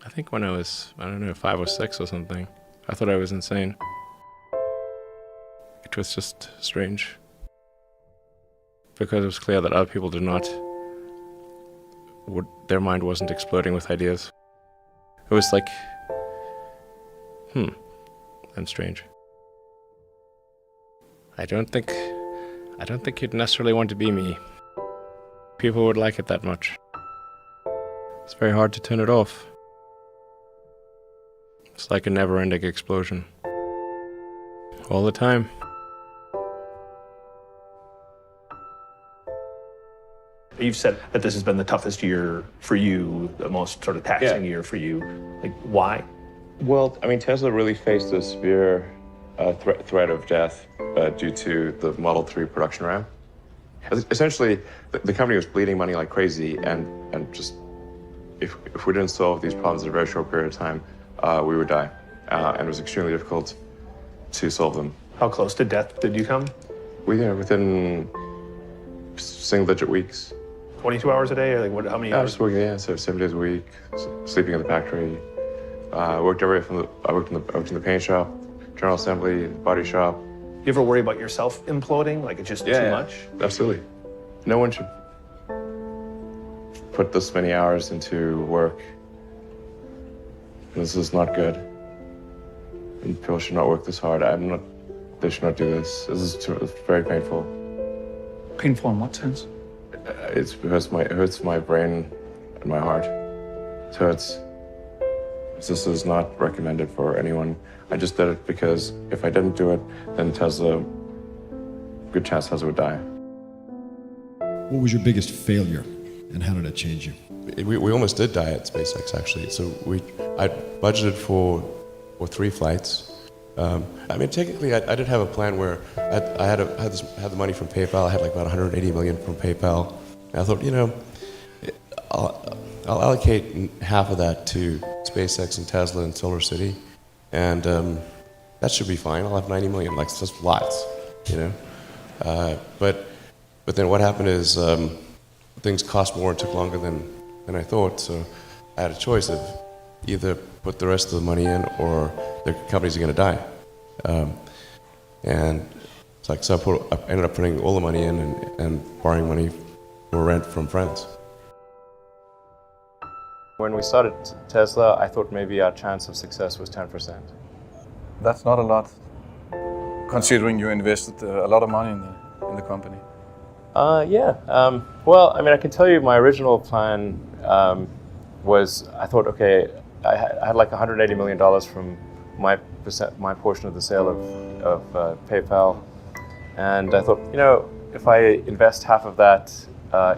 I think when I was, I don't know, 5 or 6 or something, I thought I was insane. It was just strange. Because it was clear that other people did not, their mind wasn't exploding with ideas. It was like, and strange. I don't think you'd necessarily want to be me. People would like it that much. It's very hard to turn it off. It's like a never-ending explosion. All the time. You've said that this has been the toughest year for you, the most sort of taxing year for you. Like, why? Well, I mean, Tesla really faced a severe threat of death due to the Model 3 production ramp. Essentially, the company was bleeding money like crazy, and just if we didn't solve these problems in a very short period of time, we would die. And it was extremely difficult to solve them. How close to death did you come? Within single-digit weeks. 22 hours a day, or like what? How many I hours? was working, so 7 days a week, sleeping in the factory. I worked in the paint shop, general assembly, body shop. You ever worry about yourself imploding? Like it's just too much? Absolutely. No one should put this many hours into work. This is not good. And people should not work this hard. They should not do this. It's very painful. Painful in what sense? It hurts my brain and my heart. It hurts. This is not recommended for anyone. I just did it because if I didn't do it, then good chance Tesla would die. What was your biggest failure, and how did it change you? We almost did die at SpaceX, actually. So I budgeted for 3 flights. I mean, technically, I did have a plan where I had the money from PayPal. I had like about 180 million from PayPal. And I thought, I'll allocate half of that to SpaceX and Tesla and Solar City, and that should be fine. I'll have 90 million. Like, that's lots, But then what happened is things cost more and took longer than I thought. So I had a choice of either put the rest of the money in or the companies are going to die. And it's like, so I ended up putting all the money in and borrowing money for rent from friends. When we started Tesla, I thought maybe our chance of success was 10%. That's not a lot, considering you invested a lot of money in the company. Well, I mean, I can tell you my original plan was, I thought, okay, I had like $180 million from my portion of the sale of PayPal. And I thought, if I invest half of that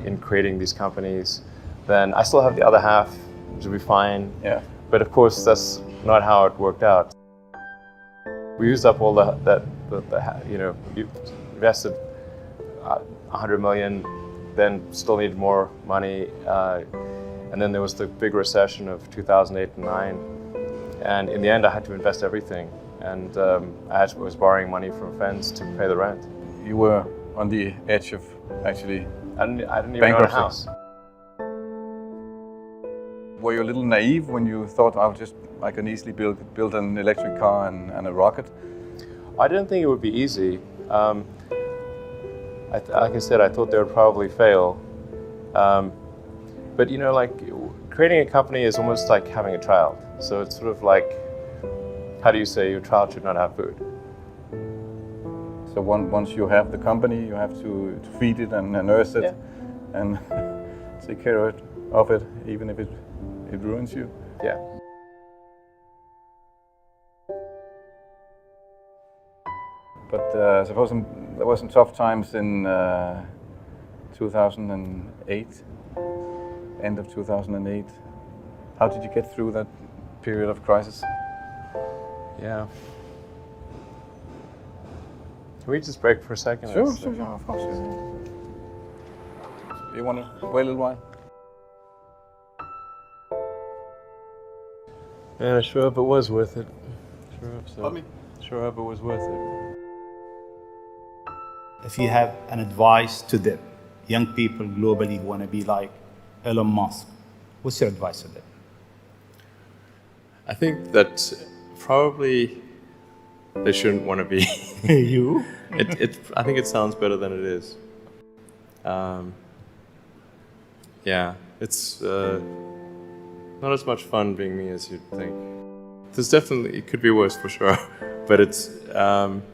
in creating these companies, then I still have the other half to be fine. Yeah. But of course, that's not how it worked out. We used up all you invested 100 million, then still needed more money. And then there was the big recession of 2008 and 2009. And in the end, I had to invest everything. And I was borrowing money from friends to pay the rent. You were on the edge of actually I didn't even own a house. Were you a little naive when you thought, I can easily build an electric car and a rocket? I didn't think it would be easy. Like I said, I thought they would probably fail. But like creating a company is almost like having a child. So it's sort of like, how do you say your child should not have food? So once you have the company, you have to feed it and nurse it and take care of it, even if it ruins you. Yeah. But I suppose there were some tough times in 2008, end of 2008. How did you get through that period of crisis? Yeah. Can we just break for a second? Sure, of course. You want to wait a little while? Man, I sure hope it was worth it. Sure hope so. Pardon me? Sure hope it was worth it. If you have an advice to the young people globally who want to be like Elon Musk, what's your advice to them? I think that probably they shouldn't want to be. You? I think it sounds better than it is. Yeah, it's not as much fun being me as you'd think. There's definitely, it could be worse for sure, but it's, I'm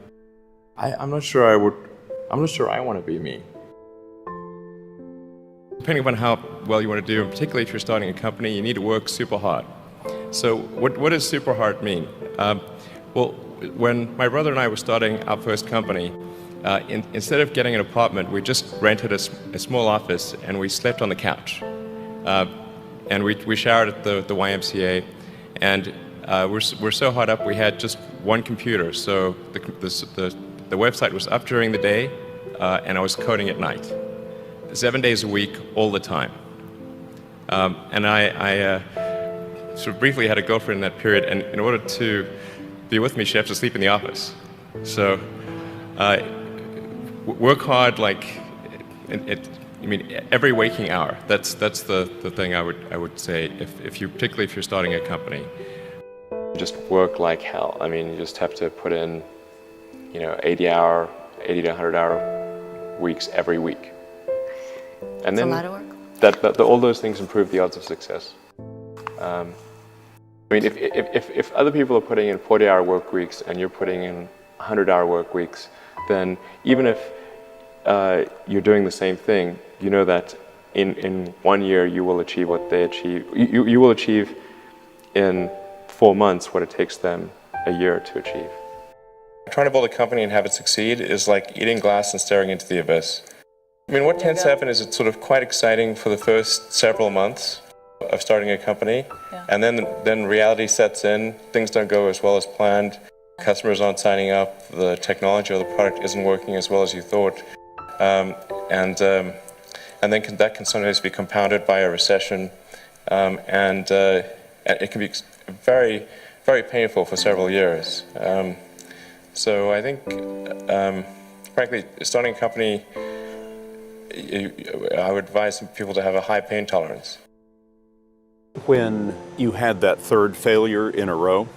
not sure I'm not sure I want to be me. Depending upon how well you want to do, and particularly if you're starting a company, you need to work super hard. So what does super hard mean? Well, when my brother and I were starting our first company, instead of getting an apartment, we just rented a small office and we slept on the couch. And we showered at the YMCA, and we're so hard up we had just one computer. So the website was up during the day, and I was coding at night, 7 days a week, all the time. And I sort of briefly had a girlfriend in that period, and in order to be with me, she had to sleep in the office. So work hard, like every waking hour. That's the thing I would say particularly if you're starting a company. Just work like hell. I mean, you just have to put in, 80 to 100 hour weeks every week. And then a lot of work. All those things improve the odds of success. If other people are putting in 40-hour work weeks and you're putting in 100-hour work weeks, then even if you're doing the same thing, you know that in 1 year you will achieve what they achieve. You will achieve in 4 months what it takes them a year to achieve. Trying to build a company and have it succeed is like eating glass and staring into the abyss. What tends to happen is it's sort of quite exciting for the first several months of starting a company, and then reality sets in. Things don't go as well as planned. Customers aren't signing up. The technology or the product isn't working as well as you thought, and then that can sometimes be compounded by a recession, and it can be very, very painful for several years. So I think, frankly, starting a company, I would advise people to have a high pain tolerance. When you had that third failure in a row,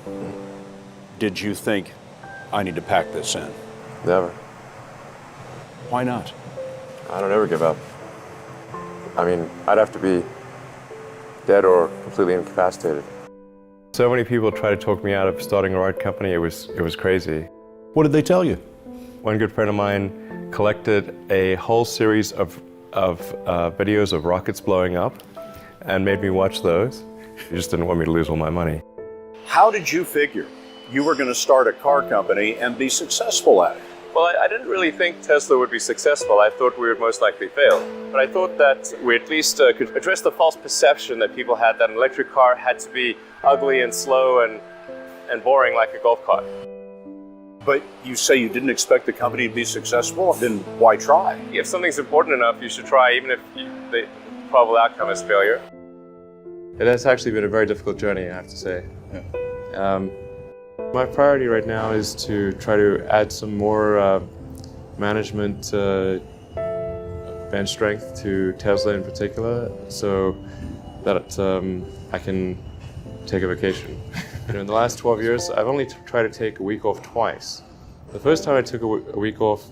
did you think, I need to pack this in? Never. Why not? I don't ever give up. I'd have to be dead or completely incapacitated. So many people try to talk me out of starting a rocket company. It was crazy. What did they tell you? One good friend of mine collected a whole series of videos of rockets blowing up and made me watch those. He just didn't want me to lose all my money. How did you figure you were going to start a car company and be successful at it? Well, I didn't really think Tesla would be successful. I thought we would most likely fail. But I thought that we at least could address the false perception that people had that an electric car had to be ugly and slow and boring like a golf cart. But you say you didn't expect the company to be successful, then why try? If something's important enough, you should try, even if the probable outcome is failure. It has actually been a very difficult journey, I have to say. Yeah. My priority right now is to try to add some more management bench strength to Tesla in particular, so that I can take a vacation. In the last 12 years, I've only tried to take a week off twice. The first time I took a week off,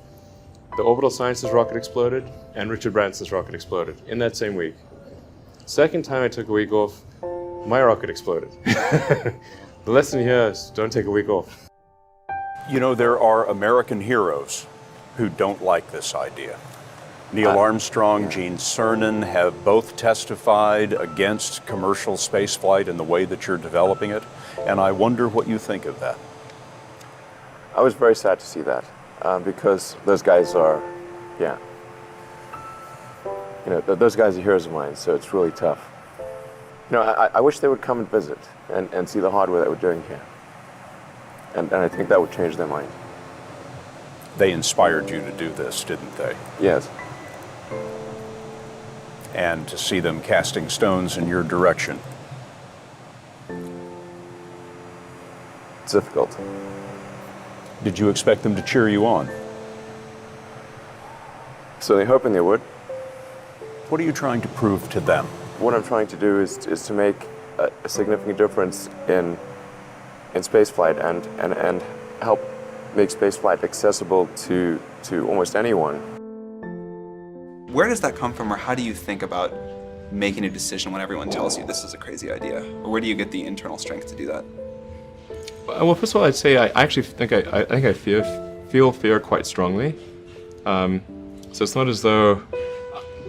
the Orbital Sciences rocket exploded and Richard Branson's rocket exploded in that same week. Second time I took a week off, my rocket exploded. The lesson here is don't take a week off. There are American heroes who don't like this idea. Neil Armstrong, Gene Cernan have both testified against commercial spaceflight and the way that you're developing it, and I wonder what you think of that. I was very sad to see that, because those guys are, those guys are heroes of mine, so it's really tough. I wish they would come and visit and see the hardware that we're doing here. And I think that would change their mind. They inspired you to do this, didn't they? Yes. And to see them casting stones in your direction. It's difficult. Did you expect them to cheer you on? So they're hoping they would. What are you trying to prove to them? What I'm trying to do is to make a significant difference in in spaceflight and help make spaceflight accessible to almost anyone. Where does that come from, or how do you think about making a decision when everyone tells you this is a crazy idea? Or where do you get the internal strength to do that? Well, first of all, I'd say I actually think I feel fear quite strongly. So it's not as though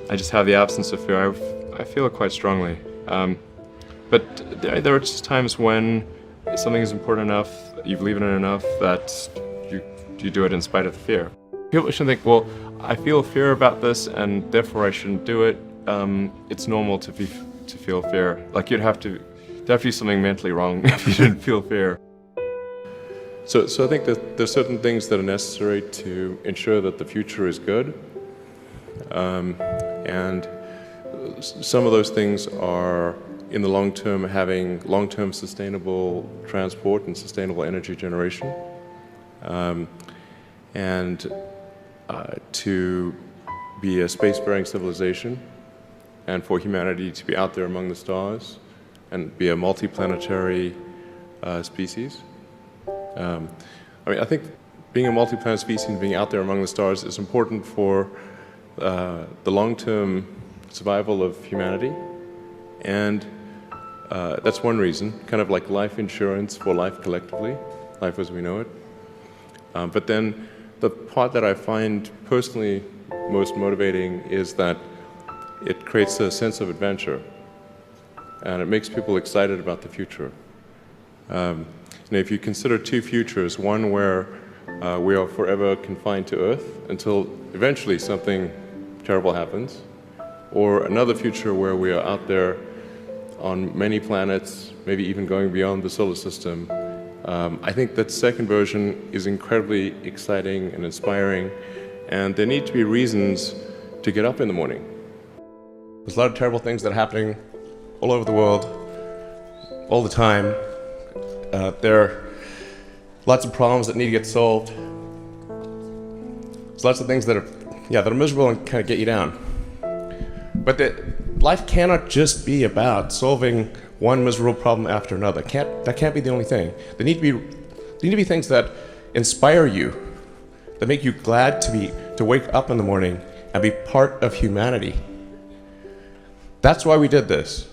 I just have the absence of fear. I feel it quite strongly. But there are just times when something is important enough, you believe in it enough, that you do it in spite of the fear. People shouldn't think, well, I feel fear about this and therefore I shouldn't do it. It's normal to feel fear. Like there'd have to be something mentally wrong if you didn't feel fear. So I think that there's certain things that are necessary to ensure that the future is good. And some of those things are, in the long term, having long-term sustainable transport and sustainable energy generation. And to be a space-faring civilization, and for humanity to be out there among the stars and be a multi-planetary species. I think being a multi-planet species and being out there among the stars is important for the long-term survival of humanity, and that's one reason, kind of like life insurance for life collectively, life as we know it. But then the part that I find personally most motivating is that it creates a sense of adventure, and it makes people excited about the future. If you consider two futures, one where we are forever confined to Earth until eventually something terrible happens, or another future where we are out there on many planets, maybe even going beyond the solar system, I think that second version is incredibly exciting and inspiring, and there need to be reasons to get up in the morning. There's a lot of terrible things that are happening all over the world, all the time. There are lots of problems that need to get solved. There's lots of things that are miserable and kind of get you down. But life cannot just be about solving one miserable problem after another. That can't be the only thing. There need to be things that inspire you, that make you glad to wake up in the morning and be part of humanity. That's why we did this.